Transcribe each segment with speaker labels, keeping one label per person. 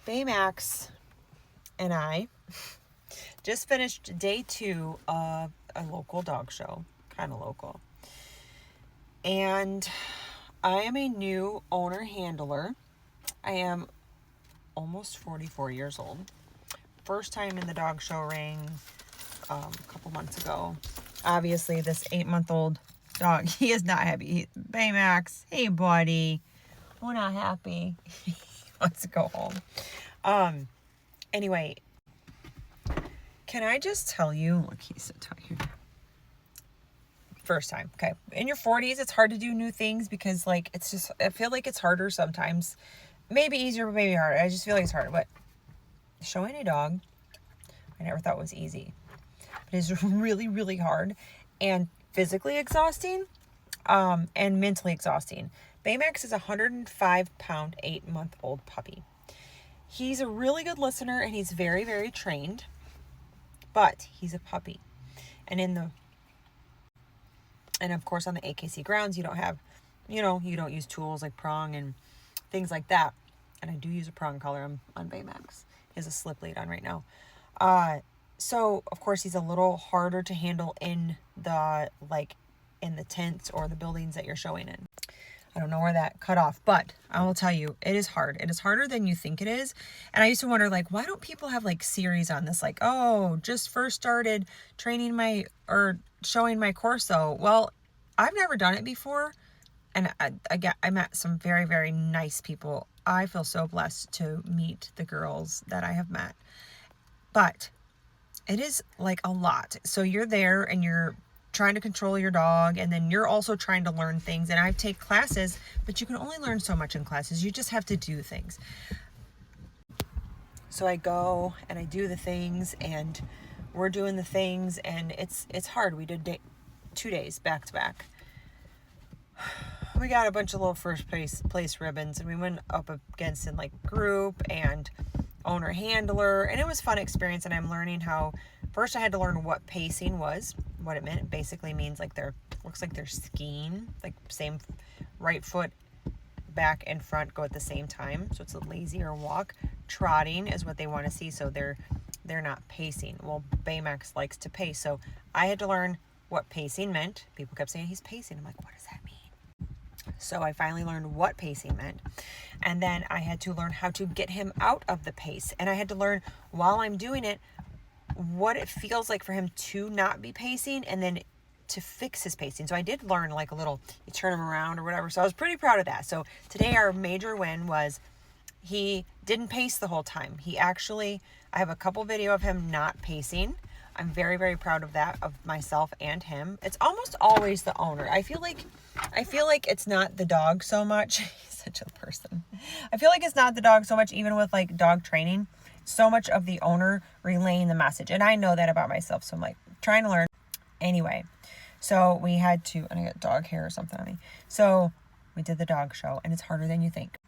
Speaker 1: Baymax and I just finished day 2 of a local dog show, kind of local. And I am a new owner handler. I am almost 44 years old. First time in the dog show ring a couple months ago. Obviously, this 8-month-old dog, he is not happy. Baymax, hey buddy, we're not happy. He wants to go home. Anyway, can I just tell you, look, he's so tired. First time, okay. In your 40s, it's hard to do new things because, like, it's just, I feel like it's harder sometimes. Maybe easier, but maybe harder. I just feel like it's harder. But showing a dog, I never thought was easy. But it's really, really hard and physically exhausting and mentally exhausting. Baymax is a 105-pound, 8-month-old puppy. He's a really good listener and he's very, very trained, but he's a puppy. And of course on the AKC grounds, you don't have, you don't use tools like prong and things like that. And I do use a prong collar on Baymax. He has a slip lead on right now. So of course he's a little harder to handle in the tents or the buildings that you're showing in. I don't know where that cut off, but I will tell you, it is hard. It is harder than you think it is. And I used to wonder, like, why don't people have like series on this? Like, oh, just first started training or showing my Corso. Well, I've never done it before. And I met some very, very nice people. I feel so blessed to meet the girls that I have met. But it is like a lot. So you're there and you're trying to control your dog, and then you're also trying to learn things. And I take classes, but you can only learn so much in classes. You just have to do things. So I go and I do the things, and we're doing the things, and it's hard. We did 2 days back to back. We got a bunch of little first place ribbons, and we went up against in like group and owner handler, and it was a fun experience. And I'm learning how, first I had to learn what pacing was, what it meant. It basically means like looks like they're skiing, like same right foot back and front go at the same time, so it's a lazier walk. Trotting is what they want to see, so they're not pacing. Well, Baymax likes to pace, so I had to learn what pacing meant. People kept saying he's pacing. I'm like, what does that mean? So I finally learned what pacing meant. And then I had to learn how to get him out of the pace. And I had to learn while I'm doing it what it feels like for him to not be pacing and then to fix his pacing. So I did learn like a little, you turn him around or whatever. So I was pretty proud of that. So today our major win was he didn't pace the whole time. I have a couple video of him not pacing. I'm very, very proud of that, of myself and him. It's almost always the owner. I feel like it's not the dog so much. He's such a person. I feel like it's not the dog so much, even with like dog training. So much of the owner relaying the message. And I know that about myself. So I'm like trying to learn. Anyway, so we had to, and I got dog hair or something on me. So we did the dog show, and it's harder than you think.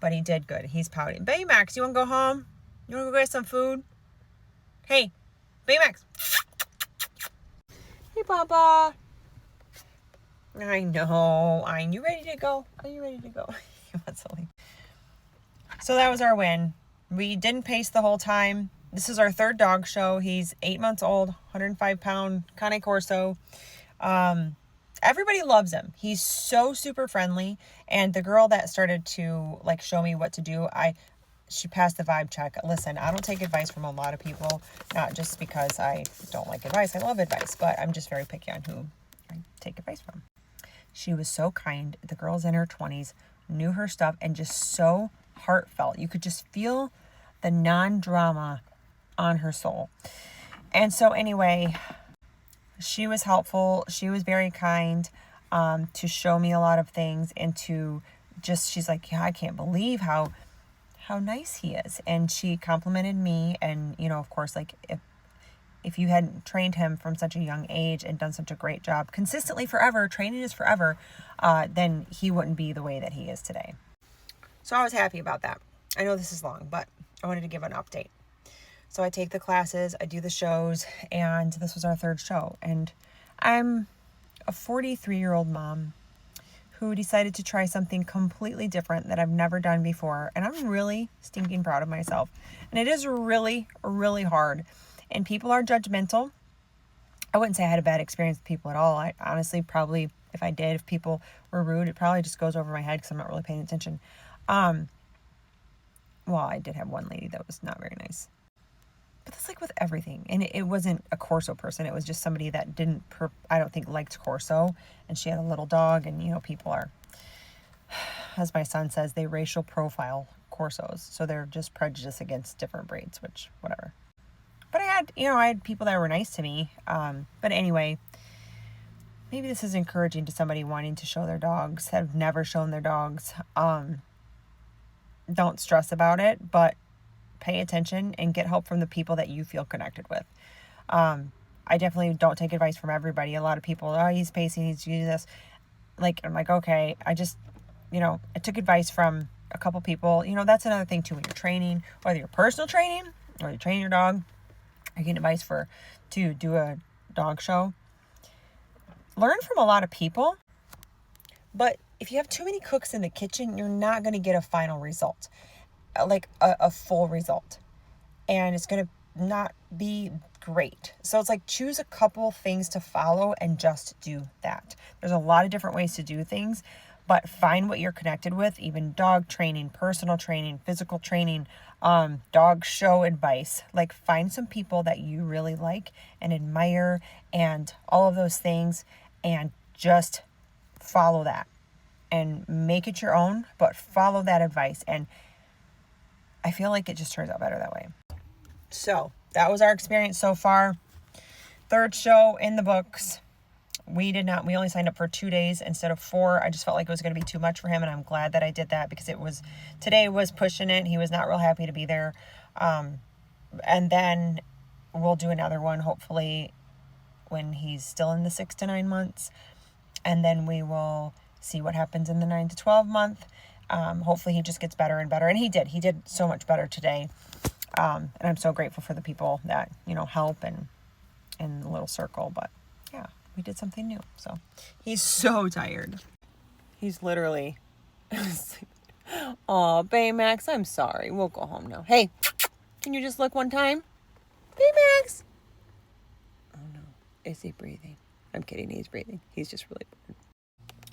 Speaker 1: But he did good. He's pouting. Baymax, you want to go home? You want to go get some food? Hey, Baymax. Hey, Baba. I know. Are you ready to go? He wants to leave. So that was our win. We didn't pace the whole time. This is our third dog show. He's 8 months old, 105-pound Cane Corso. Everybody loves him. He's so super friendly. And the girl that started to like show me what to do, she passed the vibe check. Listen, I don't take advice from a lot of people, not just because I don't like advice. I love advice, but I'm just very picky on who I take advice from. She was so kind. The girl's in her 20s, knew her stuff, and just so heartfelt. You could just feel the non-drama on her soul. And so anyway, she was helpful. She was very kind to show me a lot of things, and to just, she's like, yeah, I can't believe how nice he is. And she complimented me. And, of course, like if you hadn't trained him from such a young age and done such a great job consistently forever, training is forever, then he wouldn't be the way that he is today. So I was happy about that. I know this is long, but I wanted to give an update. So I take the classes, I do the shows, and this was our third show. And I'm a 43-year-old mom who decided to try something completely different that I've never done before. And I'm really stinking proud of myself. And it is really, really hard. And people are judgmental. I wouldn't say I had a bad experience with people at all. I honestly probably, if people were rude, it probably just goes over my head because I'm not really paying attention. Well, I did have one lady that was not very nice. But that's like with everything. And it wasn't a Corso person. It was just somebody that I don't think liked Corso. And she had a little dog. And, you know, people are, as my son says, they racial profile Corsos. So they're just prejudiced against different breeds, which, whatever. But I had people that were nice to me. But anyway, maybe this is encouraging to somebody wanting to show their dogs, that have never shown their dogs. Don't stress about it, but pay attention and get help from the people that you feel connected with. I definitely don't take advice from everybody. A lot of people, oh, he's pacing, he's doing this. I'm like, okay, I took advice from a couple people. You know, that's another thing too, when you're training, whether you're personal training or you're training your dog, or getting advice to do a dog show. Learn from a lot of people, but if you have too many cooks in the kitchen, you're not going to get a final result, like a full result, and it's going to not be great. So it's like, choose a couple things to follow and just do that. There's a lot of different ways to do things, but find what you're connected with, even dog training, personal training, physical training, dog show advice. Like, find some people that you really like and admire and all of those things, and just follow that and make it your own, but follow that advice. And I feel like it just turns out better that way. So that was our experience so far. Third show in the books. We only signed up for 2 days instead of 4. I just felt like it was going to be too much for him, and I'm glad that I did that, because today was pushing it. He was not real happy to be there. And then we'll do another one, hopefully, when he's still in the 6 to 9 months. And then we will see what happens in the 9 to 12 month. Hopefully he just gets better and better. And he did so much better today. And I'm so grateful for the people that, help and in the little circle. But yeah, we did something new. So he's so tired. He's literally, oh, Baymax, I'm sorry. We'll go home now. Hey, can you just look one time? Baymax. Oh no. Is he breathing? I'm kidding. He's breathing. He's just really bored.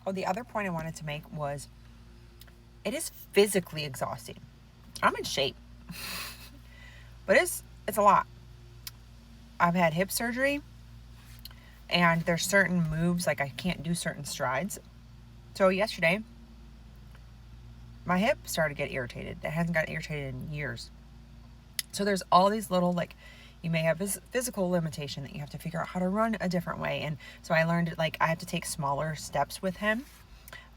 Speaker 1: Oh, the other point I wanted to make was, it is physically exhausting. I'm in shape, but it's a lot. I've had hip surgery, and there's certain moves, like I can't do certain strides. So yesterday, my hip started to get irritated. It hasn't gotten irritated in years. So there's all these little, you may have this physical limitation that you have to figure out how to run a different way. And so I learned, I have to take smaller steps with him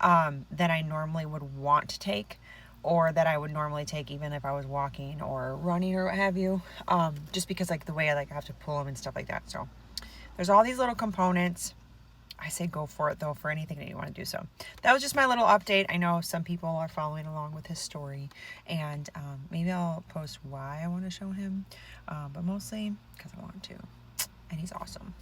Speaker 1: than I normally would want to take, or that I would normally take even if I was walking or running or what have you, just because the way I have to pull him and stuff like that. So there's all these little components. I say go for it, though, for anything that you want to do. So that was just my little update. I know some people are following along with his story, and maybe I'll post why I want to show him, but mostly because I want to, and he's awesome.